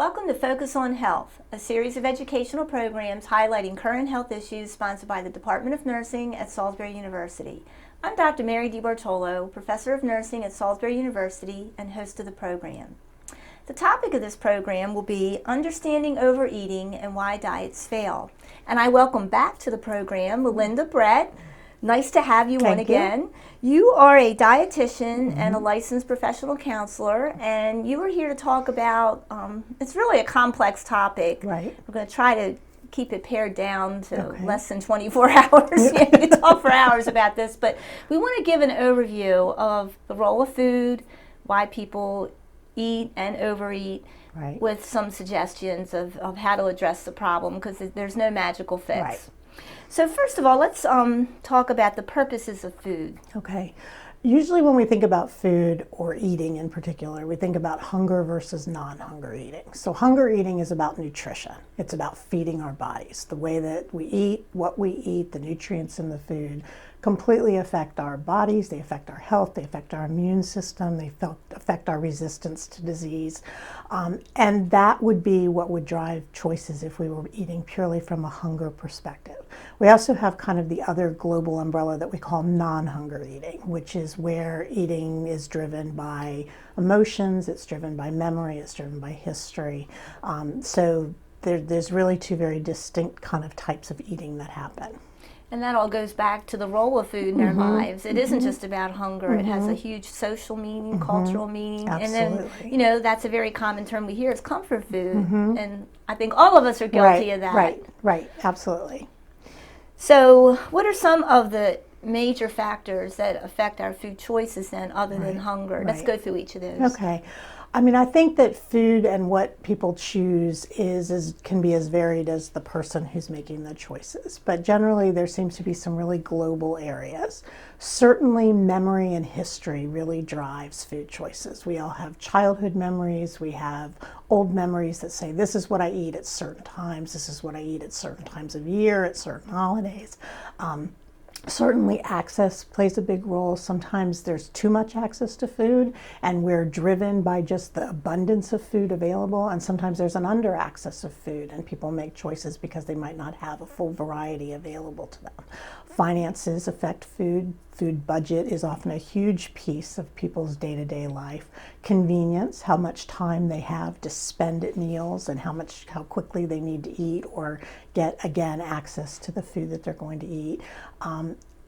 Welcome to Focus on Health, a series of educational programs highlighting current health issues sponsored by the Department of Nursing at Salisbury University. I'm Dr. Mary DiBartolo, Professor of Nursing at Salisbury University and host of the program. The topic of this program will be Understanding Overeating and Why Diets Fail. And I welcome back to the program Melinda Brett. Nice to have you on again. You are a dietitian and a licensed professional counselor, and you are here to talk about, it's really a complex topic. Right. We're going to try to keep it pared down to less than 24 hours. We could talk for hours about this, but we want to give an overview of the role of food, why people eat and overeat, with some suggestions of how to address the problem, because there's no magical fix. Right. So first of all, let's talk about the purposes of food. Okay. Usually when we think about food or eating in particular, we think about hunger versus non-hunger eating. So hunger eating is about nutrition. It's about feeding our bodies. The way that we eat, what we eat, the nutrients in the food completely affect our bodies. They affect our health. They affect our immune system. They affect our resistance to disease. And that would be what would drive choices if we were eating purely from a hunger perspective. We also have kind of the other global umbrella that we call non-hunger eating, which is where eating is driven by emotions, it's driven by memory, it's driven by history. So there's really two very distinct kind of types of eating that happen. And that all goes back to the role of food in our lives. It isn't just about hunger. It has a huge social meaning, cultural meaning. Absolutely. And then, that's a very common term we hear is comfort food. And I think all of us are guilty of that. Right, absolutely. So what are some of the major factors that affect our food choices then other than hunger? Let's go through each of those. Okay. I mean, I think that food and what people choose can be as varied as the person who's making the choices. But generally, there seems to be some really global areas. Certainly, memory and history really drives food choices. We all have childhood memories. We have old memories that say, this is what I eat at certain times. This is what I eat at certain times of year, at certain holidays. Certainly access plays a big role. Sometimes there's too much access to food and we're driven by just the abundance of food available, and sometimes there's an under access of food and people make choices because they might not have a full variety available to them. Finances affect food. Food budget is often a huge piece of people's day-to-day life. Convenience, how much time they have to spend at meals and how quickly they need to eat or get, again, access to the food that they're going to eat.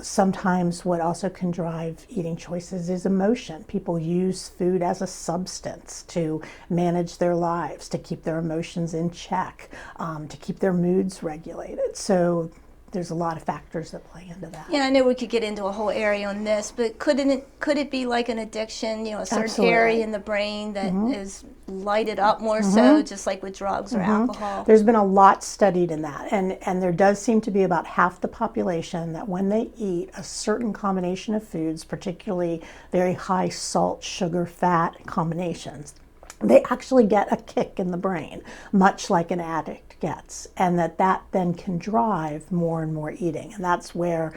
Sometimes what also can drive eating choices is emotion. People use food as a substance to manage their lives, to keep their emotions in check, to keep their moods regulated. So there's a lot of factors that play into that. Yeah, I know we could get into a whole area on this, but could it be like an addiction, a certain Absolutely. area in the brain that is lighted up more so, just like with drugs or alcohol? There's been a lot studied in that, and there does seem to be about half the population that when they eat a certain combination of foods, particularly very high salt, sugar, fat combinations, they actually get a kick in the brain, much like an addict gets, and that then can drive more and more eating. And that's where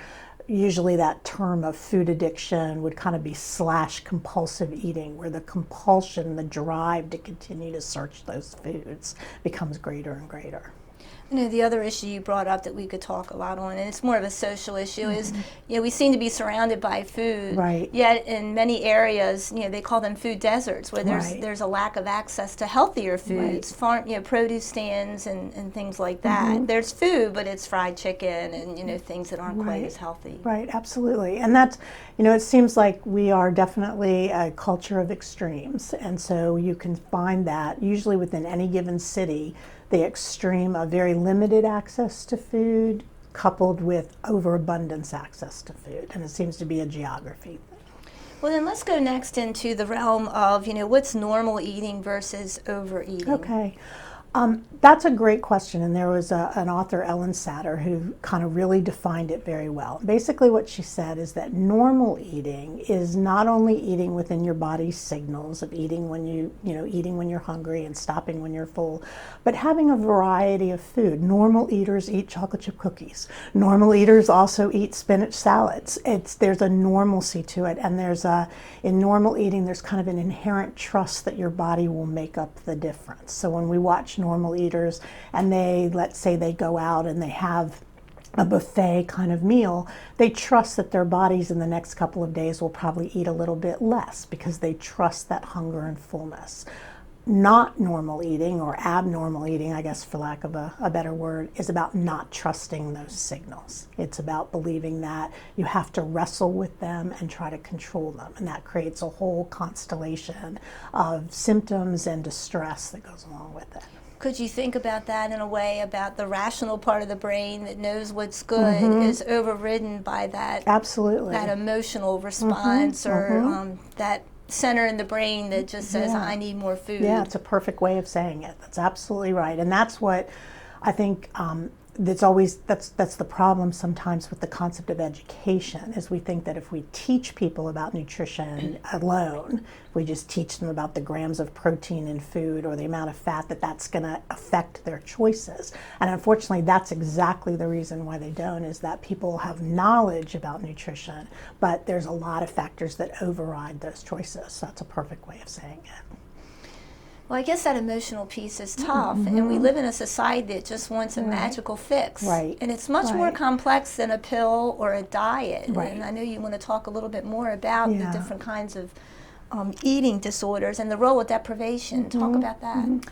usually that term of food addiction would kind of be / compulsive eating, where the compulsion, the drive to continue to search those foods becomes greater and greater. The other issue you brought up that we could talk a lot on, and it's more of a social issue, is we seem to be surrounded by food. Right. Yet in many areas, they call them food deserts, where there's a lack of access to healthier foods, farm, produce stands and things like that. There's food, but it's fried chicken and things that aren't quite as healthy. Right, absolutely. And that's, it seems like we are definitely a culture of extremes, and so you can find that usually within any given city. The extreme of very limited access to food coupled with overabundance access to food, and it seems to be a geography thing. Well, then let's go next into the realm of, what's normal eating versus overeating. Okay. That's a great question, and there was an author, Ellen Satter, who kind of really defined it very well. Basically, what she said is that normal eating is not only eating within your body's signals of eating when eating when you're hungry and stopping when you're full, but having a variety of food. Normal eaters eat chocolate chip cookies. Normal eaters also eat spinach salads. There's a normalcy to it, and in normal eating, there's kind of an inherent trust that your body will make up the difference. So when we watch normal eaters and let's say they go out and they have a buffet kind of meal, they trust that their bodies in the next couple of days will probably eat a little bit less because they trust that hunger and fullness. Not normal eating, or abnormal eating, I guess for lack of a better word, is about not trusting those signals. It's about believing that you have to wrestle with them and try to control them, and that creates a whole constellation of symptoms and distress that goes along with it. Could you think about that in a way about the rational part of the brain that knows what's good is overridden by that Absolutely. that emotional response or that center in the brain that just says, I need more food? Yeah, it's a perfect way of saying it. That's absolutely right. And that's what I think that's the problem sometimes with the concept of education, is we think that if we teach people about nutrition alone, if we just teach them about the grams of protein in food or the amount of fat, that's going to affect their choices. And unfortunately, that's exactly the reason why they don't, is that people have knowledge about nutrition, but there's a lot of factors that override those choices. So that's a perfect way of saying it. Well, I guess that emotional piece is tough, and we live in a society that just wants a magical fix. Right. And it's much more complex than a pill or a diet. Right. And I know you want to talk a little bit more about the different kinds of eating disorders and the role of deprivation. Talk about that.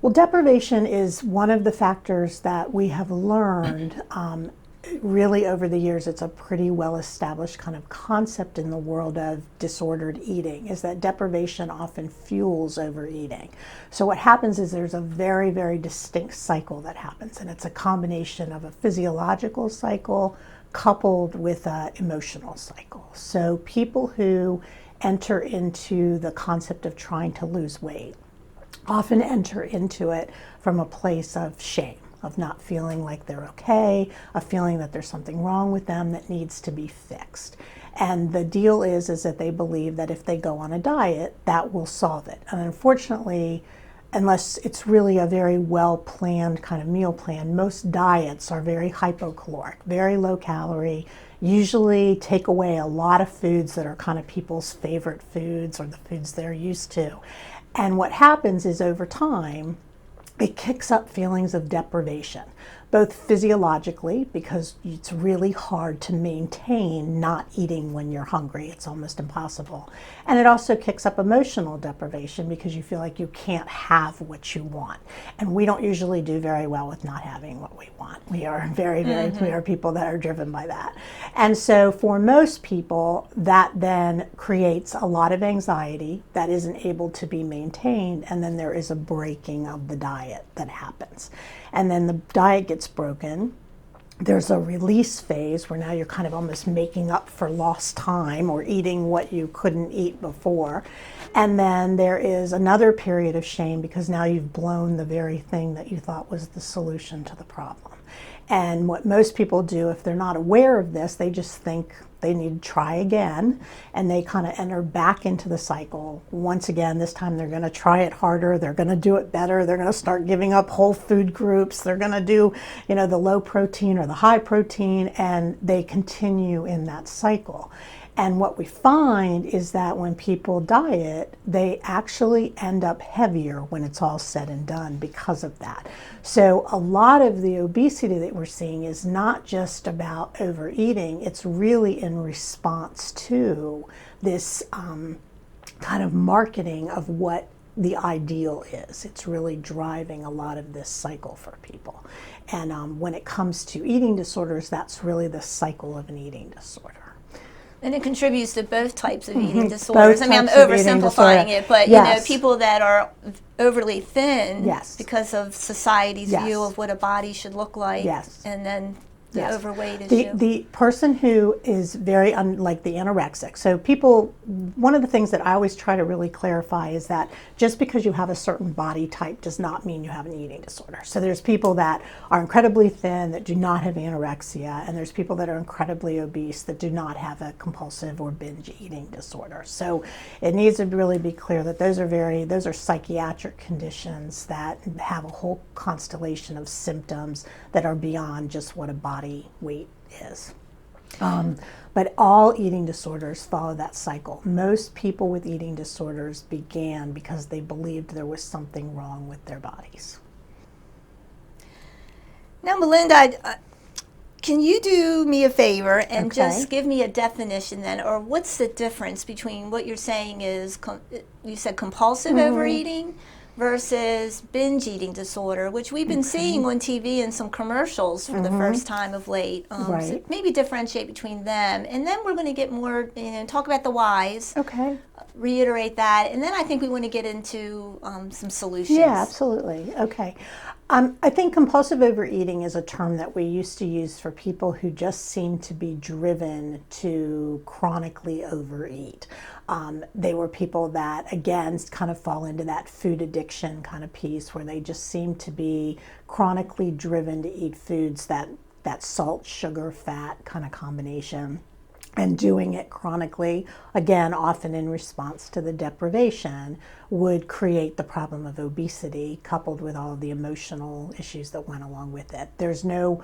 Well, deprivation is one of the factors that we have learned really over the years. It's a pretty well established kind of concept in the world of disordered eating, is that deprivation often fuels overeating. So what happens is there's a very, very distinct cycle that happens, and it's a combination of a physiological cycle coupled with an emotional cycle. So people who enter into the concept of trying to lose weight often enter into it from a place of shame, of not feeling like they're okay, of feeling that there's something wrong with them that needs to be fixed. And the deal is that they believe that if they go on a diet, that will solve it. And unfortunately, unless it's really a very well-planned kind of meal plan, most diets are very hypocaloric, very low calorie, usually take away a lot of foods that are kind of people's favorite foods or the foods they're used to. And what happens is over time, it kicks up feelings of deprivation, both physiologically, because it's really hard to maintain not eating when you're hungry. It's almost impossible. And it also kicks up emotional deprivation because you feel like you can't have what you want. And we don't usually do very well with not having what we want. We are we are people that are driven by that. And so for most people, that then creates a lot of anxiety that isn't able to be maintained. And then there is a breaking of the diet that happens. And then the diet gets broken. There's a release phase where now you're kind of almost making up for lost time or eating what you couldn't eat before. And then there is another period of shame because now you've blown the very thing that you thought was the solution to the problem. And what most people do, if they're not aware of this, they just think they need to try again, and they kind of enter back into the cycle. Once again, this time they're going to try it harder, they're going to do it better, they're going to start giving up whole food groups, they're going to do, the low protein or the high protein, and they continue in that cycle. And what we find is that when people diet, they actually end up heavier when it's all said and done because of that. So a lot of the obesity that we're seeing is not just about overeating, it's really in response to this kind of marketing of what the ideal is. It's really driving a lot of this cycle for people. And when it comes to eating disorders, that's really the cycle of an eating disorder. And it contributes to both types of eating disorders. I'm oversimplifying it, but people that are overly thin because of society's view of what a body should look like, and then the Yes. overweight The issue? the person who is very unlike the anorexic. So people, one of the things that I always try to really clarify is that just because you have a certain body type does not mean you have an eating disorder. So there's people that are incredibly thin that do not have anorexia, and there's people that are incredibly obese that do not have a compulsive or binge eating disorder. So it needs to really be clear that those are psychiatric conditions that have a whole constellation of symptoms that are beyond just what a body weight is. But all eating disorders follow that cycle. Most people with eating disorders began because they believed there was something wrong with their bodies. Now, Melinda, can you do me a favor and Okay. just give me a definition then, or what's the difference between what you're saying is, you said compulsive overeating versus binge eating disorder, which we've been seeing on TV in some commercials for the first time of late. So Right. maybe differentiate between them. And then we're going to get more, talk about the whys, Okay. reiterate that, and then I think we want to get into some solutions. Yeah, absolutely. Okay. I think compulsive overeating is a term that we used to use for people who just seem to be driven to chronically overeat. They were people that, again, kind of fall into that food addiction kind of piece where they just seem to be chronically driven to eat foods that salt, sugar, fat kind of combination. And doing it chronically, again, often in response to the deprivation, would create the problem of obesity, coupled with all of the emotional issues that went along with it. There's no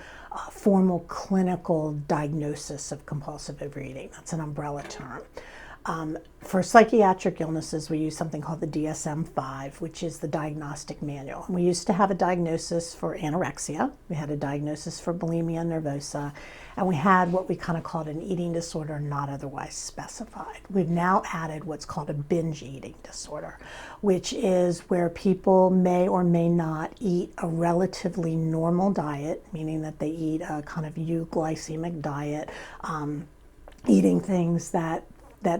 formal clinical diagnosis of compulsive overeating. That's an umbrella term. For psychiatric illnesses, we use something called the DSM-5, which is the diagnostic manual. And we used to have a diagnosis for anorexia, we had a diagnosis for bulimia nervosa, and we had what we kind of called an eating disorder not otherwise specified. We've now added what's called a binge eating disorder, which is where people may or may not eat a relatively normal diet, meaning that they eat a kind of euglycemic diet, eating things that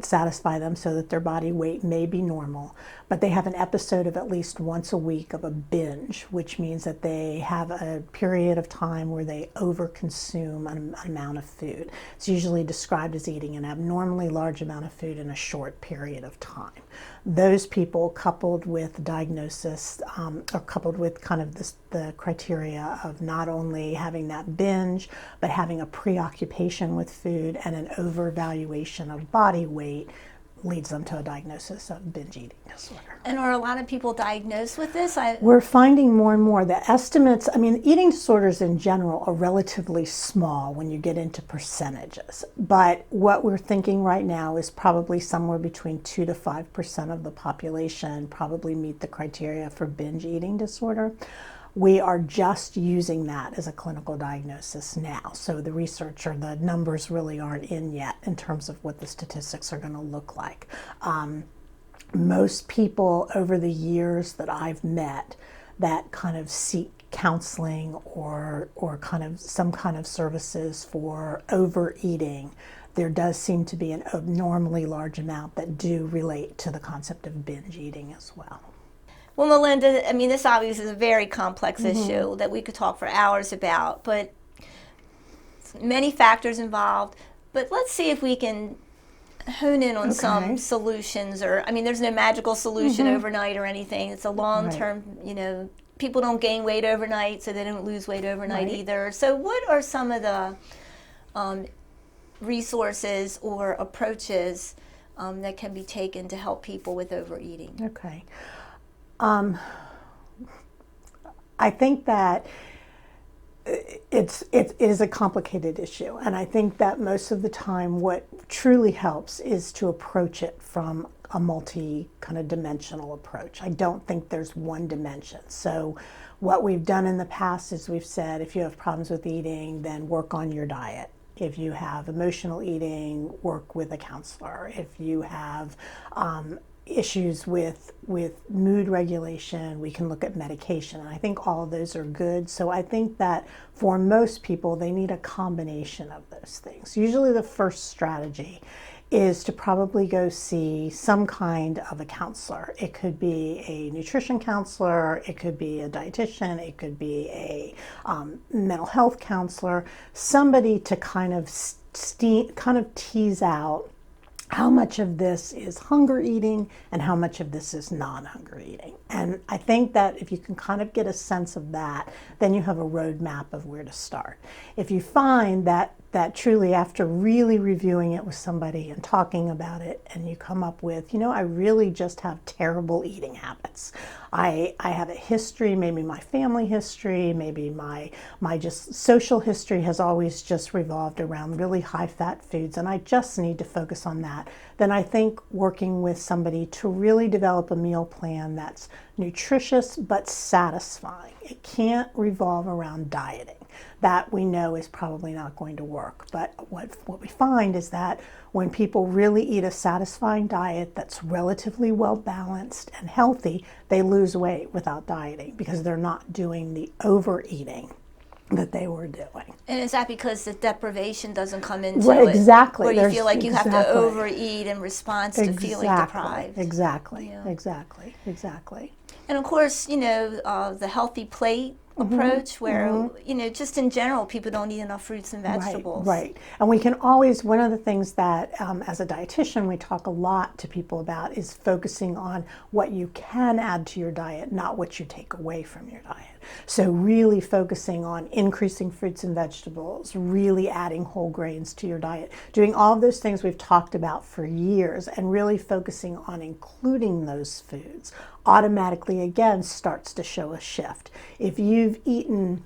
satisfy them so that their body weight may be normal, but they have an episode of at least once a week of a binge, which means that they have a period of time where they overconsume an amount of food. It's usually described as eating an abnormally large amount of food in a short period of time. Those people, coupled with diagnosis, or coupled with kind of the criteria of not only having that binge, but having a preoccupation with food and an overvaluation of body weight, leads them to a diagnosis of binge eating disorder. And are a lot of people diagnosed with this? We're finding more and more the estimates, eating disorders in general are relatively small when you get into percentages. But what we're thinking right now is probably somewhere between 2 to 5% of the population probably meet the criteria for binge eating disorder. We are just using that as a clinical diagnosis now. So the research or the numbers really aren't in yet in terms of what the statistics are going to look like. Most people over the years that I've met that kind of seek counseling or kind of some kind of services for overeating, there does seem to be an abnormally large amount that do relate to the concept of binge eating as well. Well, Melinda, this obviously is a very complex issue that we could talk for hours about, but many factors involved. But let's see if we can hone in on some solutions, or, there's no magical solution overnight or anything. It's a long-term, people don't gain weight overnight, so they don't lose weight overnight either. So what are some of the resources or approaches that can be taken to help people with overeating? Okay. I think that it is a complicated issue, and I think that most of the time what truly helps is to approach it from a multi kind of dimensional approach. I don't think there's one dimension. So what we've done in the past is we've said if you have problems with eating, then work on your diet. If you have emotional eating, work with a counselor. If you have issues with mood regulation, we can look at medication. And I think all of those are good. So I think that for most people, they need a combination of those things. Usually the first strategy is to probably go see some kind of a counselor. It could be a nutrition counselor, it could be a dietitian, it could be a mental health counselor, somebody to kind of tease out how much of this is hunger eating and how much of this is non-hunger eating. And I think that if you can kind of get a sense of that, then you have a roadmap of where to start. If you find that truly after really reviewing it with somebody and talking about it, and you come up with, I really just have terrible eating habits. I have a history, maybe my family history, maybe my just social history has always just revolved around really high fat foods, and I just need to focus on that. Then I think working with somebody to really develop a meal plan that's nutritious but satisfying. It can't revolve around dieting. That we know is probably not going to work. But what we find is that when people really eat a satisfying diet that's relatively well balanced and healthy, they lose weight without dieting because they're not doing the overeating that they were doing. And is that because the deprivation doesn't come into Right, it? exactly. Where you feel like you have to Exactly. overeat in response to feeling deprived. Exactly. Yeah. Exactly. And of course, the healthy plate approach where, just in general, people don't eat enough fruits and vegetables. Right. And we can always, one of the things that as a dietitian we talk a lot to people about is focusing on what you can add to your diet, not what you take away from your diet. So really focusing on increasing fruits and vegetables, really adding whole grains to your diet, doing all of those things we've talked about for years, and really focusing on including those foods automatically again starts to show a shift. If you've eaten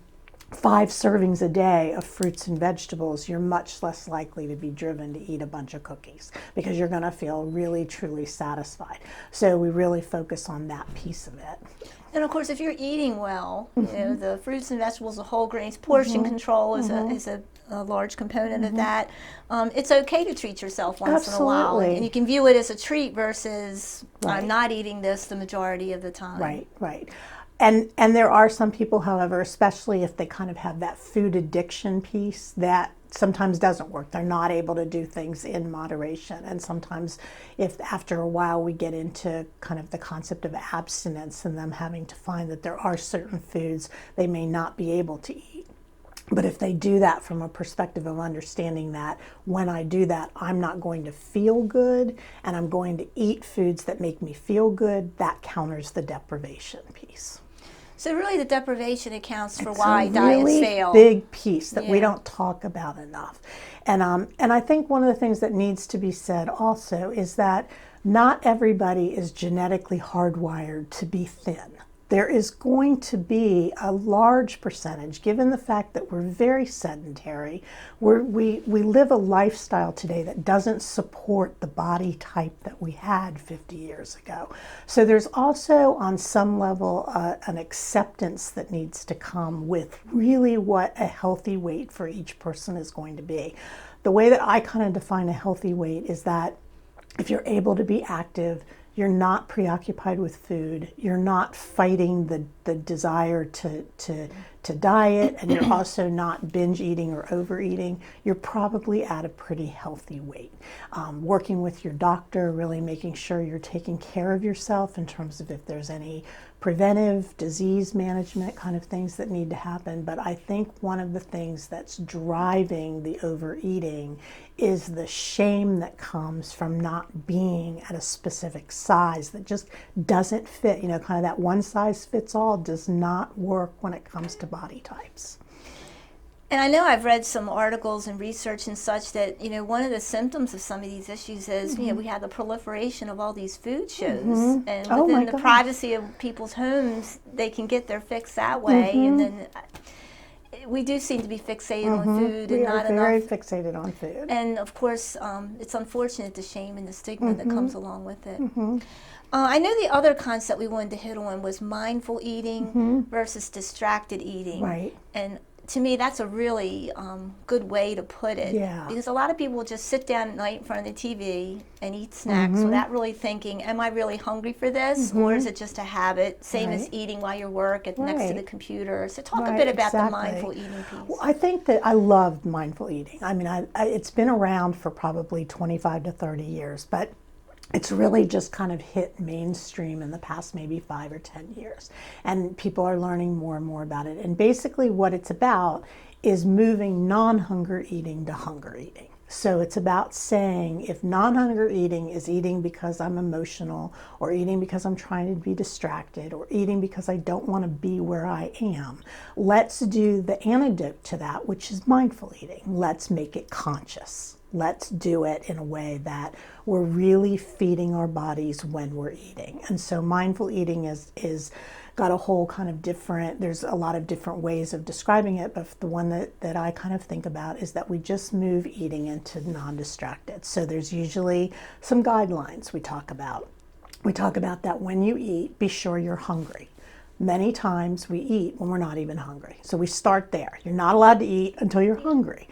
5 servings a day of fruits and vegetables, you're much less likely to be driven to eat a bunch of cookies because you're going to feel really, truly satisfied. So we really focus on that piece of it. And of course, if you're eating well, the fruits and vegetables, the whole grains, portion control is a large component of that. It's okay to treat yourself once in a while. And you can view it as a treat versus I'm not eating this the majority of the time. Right. And there are some people, however, especially if they kind of have that food addiction piece, that sometimes doesn't work. They're not able to do things in moderation. And sometimes if after a while we get into kind of the concept of abstinence and them having to find that there are certain foods they may not be able to eat. But if they do that from a perspective of understanding that when I do that, I'm not going to feel good and I'm going to eat foods that make me feel good, that counters the deprivation piece. So really the deprivation accounts for why diets really fail. Big piece that we don't talk about enough. And I think one of the things that needs to be said also is that not everybody is genetically hardwired to be thin. There is going to be a large percentage, given the fact that we're very sedentary, we live a lifestyle today that doesn't support the body type that we had 50 years ago. So there's also on some level an acceptance that needs to come with really what a healthy weight for each person is going to be. The way that I kind of define a healthy weight is that if you're able to be active, you're not preoccupied with food, you're not fighting the desire to diet, and you're also not binge eating or overeating, you're probably at a pretty healthy weight. Working with your doctor, really making sure you're taking care of yourself in terms of if there's any preventive disease management kind of things that need to happen. But I think one of the things that's driving the overeating is the shame that comes from not being at a specific size that just doesn't fit. Kind of that one size fits all does not work when it comes to body types. And I know I've read some articles and research and such that, one of the symptoms of some of these issues is, we have the proliferation of all these food shows. And within the privacy of people's homes, they can get their fix that way. And then we do seem to be fixated on food and not enough. We are very fixated on food. And of course, it's unfortunate the shame and the stigma that comes along with it. I know the other concept we wanted to hit on was mindful eating versus distracted eating. Right. And to me, that's a really good way to put it. Yeah. Because a lot of people will just sit down at night in front of the TV and eat snacks without really thinking, am I really hungry for this? Or is it just a habit? Same as eating while you work next to the computer. So talk a bit about the mindful eating piece. Well, I think that I love mindful eating. I mean, it's been around for probably 25 to 30 years, but it's really just kind of hit mainstream in the past maybe 5 or 10 years. And people are learning more and more about it. And basically what it's about is moving non-hunger eating to hunger eating. So it's about saying if non-hunger eating is eating because I'm emotional, or eating because I'm trying to be distracted, or eating because I don't want to be where I am, let's do the antidote to that, which is mindful eating. Let's make it conscious. Let's do it in a way that we're really feeding our bodies when we're eating. And so mindful eating is got a whole kind of different, there's a lot of different ways of describing it, but the one that I kind of think about is that we just move eating into non-distracted. So there's usually some guidelines we talk about. We talk about that when you eat, be sure you're hungry. Many times we eat when we're not even hungry. So we start there. You're not allowed to eat until you're hungry.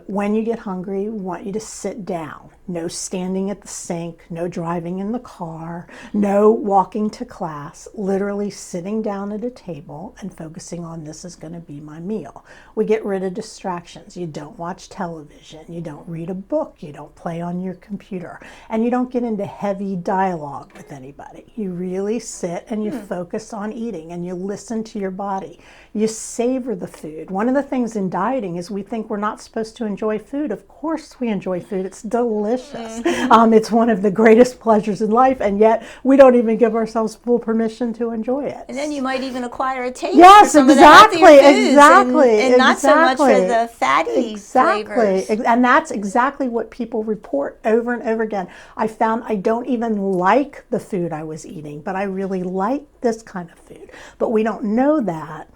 When you get hungry, we want you to sit down. No standing at the sink, no driving in the car, no walking to class, literally sitting down at a table and focusing on this is going to be my meal. We get rid of distractions. You don't watch television, you don't read a book, you don't play on your computer, and you don't get into heavy dialogue with anybody. You really sit and you focus on eating and you listen to your body. You savor the food. One of the things in dieting is we think we're not supposed to enjoy food. Of course we enjoy food. It's delicious. It's one of the greatest pleasures in life, and yet we don't even give ourselves full permission to enjoy it. And then you might even acquire a taste yes, for some exactly, of the healthier foods exactly, and not so much for exactly. the fatty flavors. And that's exactly what people report over and over again. I found I don't even like the food I was eating, but I really like this kind of food. But we don't know that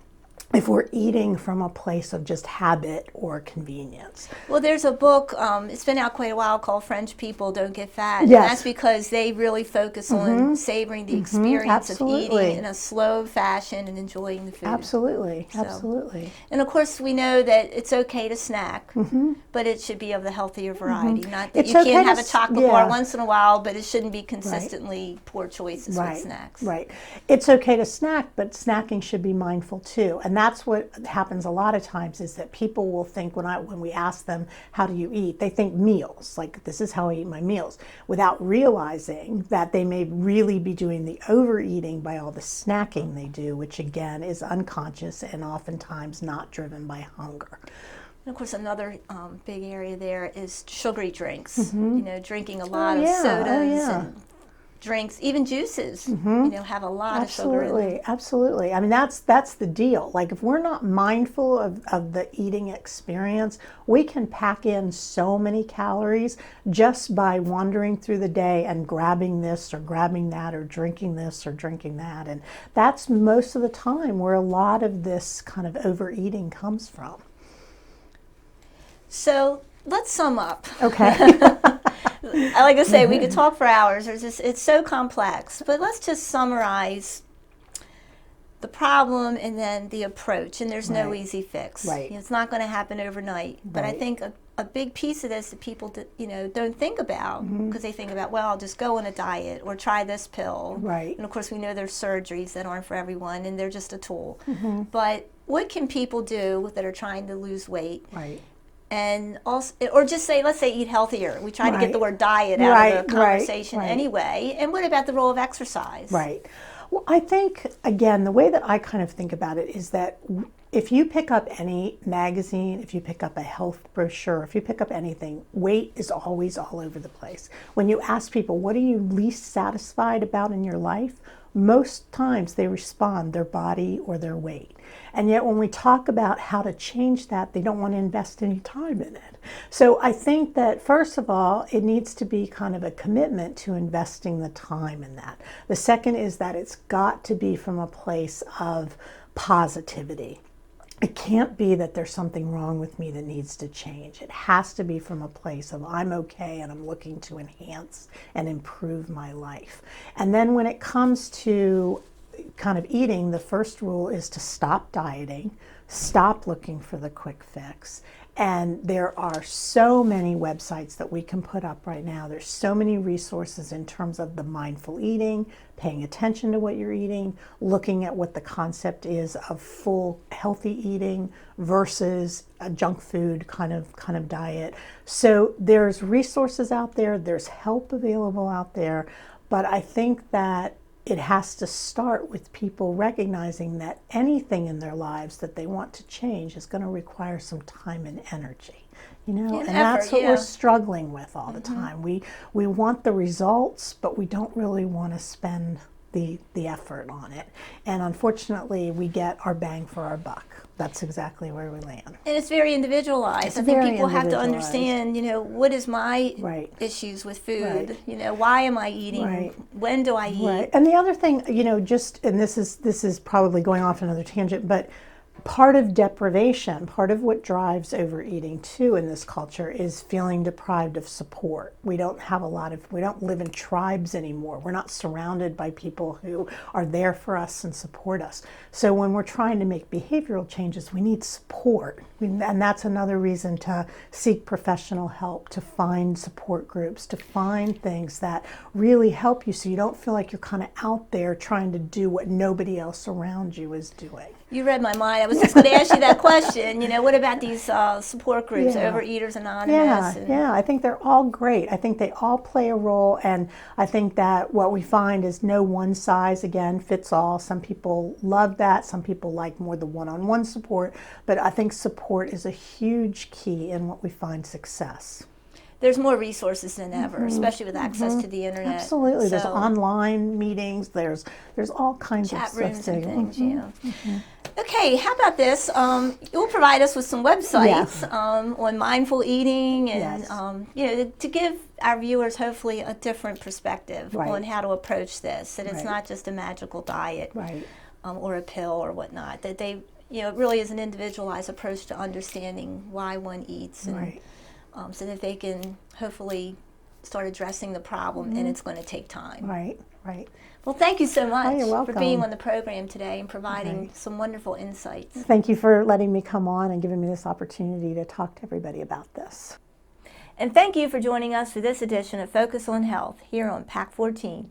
if we're eating from a place of just habit or convenience. Well, there's a book, it's been out quite a while, called French People Don't Get Fat. Yes. And that's because they really focus on savoring the experience of eating in a slow fashion and enjoying the food. Absolutely, absolutely. And of course, we know that it's okay to snack, but it should be of the healthier variety. Not that It's you okay can't to have a chocolate bar once in a while, but it shouldn't be consistently poor choices with snacks. Right. It's okay to snack, but snacking should be mindful too. And that's what happens a lot of times, is that people will think when we ask them, how do you eat? They think meals, like this is how I eat my meals, without realizing that they may really be doing the overeating by all the snacking they do, which again is unconscious and oftentimes not driven by hunger. And of course, another big area there is sugary drinks. You know, drinking a lot of sodas and drinks, even juices, you know, have a lot of sugar in them. Absolutely. I mean, that's the deal. Like, if we're not mindful of the eating experience, we can pack in so many calories just by wandering through the day and grabbing this or grabbing that or drinking this or drinking that. And that's most of the time where a lot of this kind of overeating comes from. So let's sum up. Okay. I like to say we could talk for hours. It's so complex, but let's just summarize the problem and then the approach. And there's no easy fix. You know, it's not going to happen overnight. But I think a big piece of this that people don't think about, because they think about, well, I'll just go on a diet or try this pill. And of course, we know there's surgeries that aren't for everyone, and they're just a tool. But what can people do that are trying to lose weight? And also, or just say, let's say, eat healthier. We try to get the word diet out of the conversation anyway. And what about the role of exercise? Well, I think, again, the way that I kind of think about it is that if you pick up any magazine, if you pick up a health brochure, if you pick up anything, weight is always all over the place. When you ask people, what are you least satisfied about in your life? Most times they respond their body or their weight. And yet when we talk about how to change that, they don't want to invest any time in it. So I think that, first of all, it needs to be kind of a commitment to investing the time in that. The second is that it's got to be from a place of positivity. It can't be that there's something wrong with me that needs to change. It has to be from a place of I'm okay and I'm looking to enhance and improve my life. And then when it comes to kind of eating, the first rule is to stop dieting, stop looking for the quick fix. And there are so many websites that we can put up right now. There's so many resources in terms of the mindful eating, paying attention to what you're eating, looking at what the concept is of full healthy eating versus a junk food kind of diet. So there's resources out there, there's help available out there, but I think that it has to start with people recognizing that anything in their lives that they want to change is going to require some time and energy, and effort, that's what yeah. we're struggling with all the time. We want the results, but we don't really want to spend the effort on it. And unfortunately, we get our bang for our buck. That's exactly where we land. And it's very individualized. It's I think very people have to individualized. understand, what is my Right. issues with food? Right. Why am I eating? Right. When do I eat? Right. And the other thing, and this is probably going off another tangent, but part of deprivation, part of what drives overeating too in this culture is feeling deprived of support. We don't live in tribes anymore. We're not surrounded by people who are there for us and support us. So when we're trying to make behavioral changes, we need support. And that's another reason to seek professional help, to find support groups, to find things that really help you so you don't feel like you're kind of out there trying to do what nobody else around you is doing. You read my mind. I was just going to ask you that question. What about these support groups, Yeah. Overeaters Anonymous? Yeah, I think they're all great. I think they all play a role, and I think that what we find is no one size, again, fits all. Some people love that. Some people like more the one-on-one support, but I think support is a huge key in what we find success. There's more resources than ever, especially with access to the internet. Absolutely. There's So, online meetings. There's all kinds of chat stuff. rooms and too. things, yeah. Okay, how about this? You'll provide us with some websites Yes. on mindful eating and, Yes. to give our viewers hopefully a different perspective Right. on how to approach this. That it's Right. not just a magical diet Right. or a pill or whatnot. That they, it really is an individualized approach to understanding why one eats, and Right. so that they can hopefully start addressing the problem, and it's going to take time. Right. Right. Well, thank you so much you're for being welcome. on the program today and providing Okay. some wonderful insights. Thank you for letting me come on and giving me this opportunity to talk to everybody about this. And thank you for joining us for this edition of Focus on Health here on PAC 14.